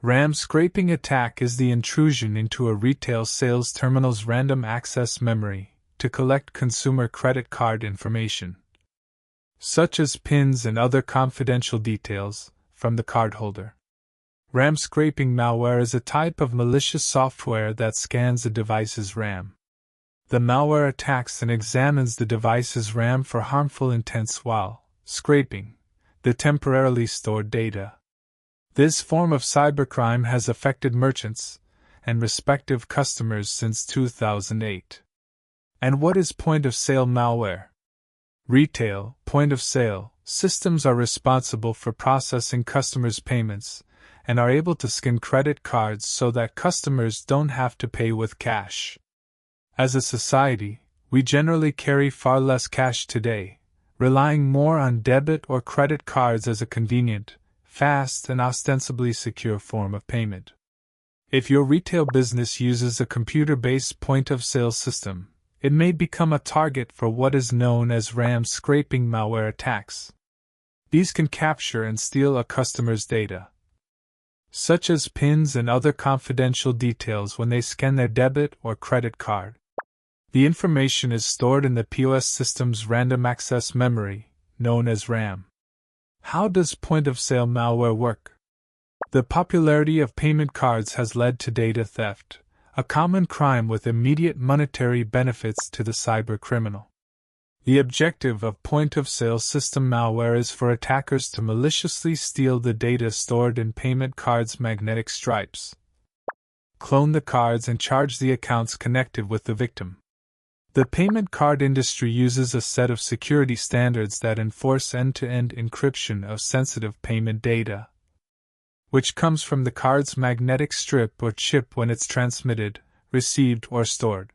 RAM scraping attack is the intrusion into a retail sales terminal's random access memory to collect consumer credit card information, such as PINs and other confidential details, from the cardholder. RAM scraping malware is a type of malicious software that scans a device's RAM. The malware attacks and examines the device's RAM for harmful intents while scraping the temporarily stored data. This form of cybercrime has affected merchants and respective customers since 2008. And what is point-of-sale malware? Retail, point-of-sale systems are responsible for processing customers' payments and are able to scan credit cards so that customers don't have to pay with cash. As a society, we generally carry far less cash today, relying more on debit or credit cards as a convenient, fast, and ostensibly secure form of payment. If your retail business uses a computer-based point-of-sale system, it may become a target for what is known as RAM scraping malware attacks. These can capture and steal a customer's data, such as PINs and other confidential details when they scan their debit or credit card. The information is stored in the POS system's random access memory, known as RAM. How does point-of-sale malware work? The popularity of payment cards has led to data theft, a common crime with immediate monetary benefits to the cybercriminal. The objective of point-of-sale system malware is for attackers to maliciously steal the data stored in payment cards' magnetic stripes, clone the cards, and charge the accounts connected with the victim. The payment card industry uses a set of security standards that enforce end-to-end encryption of sensitive payment data, which comes from the card's magnetic strip or chip when it's transmitted, received, or stored.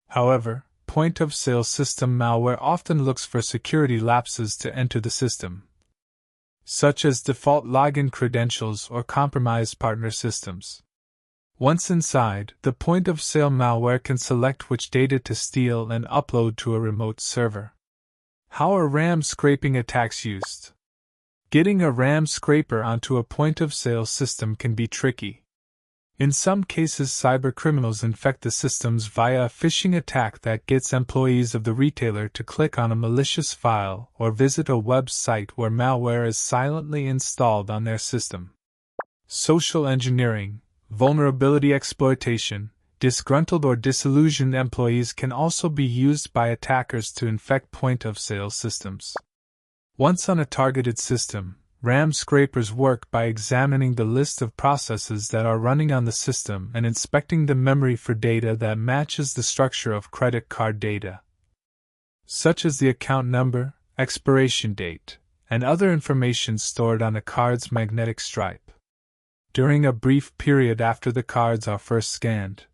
However, point-of-sale system malware often looks for security lapses to enter the system, such as default login credentials or compromised partner systems. Once inside, the point-of-sale malware can select which data to steal and upload to a remote server. How are RAM scraping attacks used? Getting a RAM scraper onto a point-of-sale system can be tricky. In some cases, cybercriminals infect the systems via a phishing attack that gets employees of the retailer to click on a malicious file or visit a website where malware is silently installed on their system. Social engineering, vulnerability exploitation, disgruntled or disillusioned employees can also be used by attackers to infect point-of-sale systems. Once on a targeted system, RAM scrapers work by examining the list of processes that are running on the system and inspecting the memory for data that matches the structure of credit card data, such as the account number, expiration date, and other information stored on a card's magnetic stripe. During a brief period after the cards are first scanned,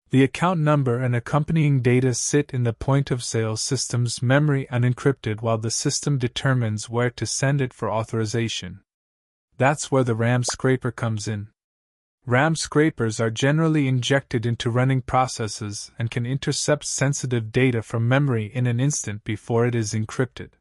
the account number and accompanying data sit in the point-of-sale system's memory unencrypted while the system determines where to send it for authorization. That's where the RAM scraper comes in. RAM scrapers are generally injected into running processes and can intercept sensitive data from memory in an instant before it is encrypted.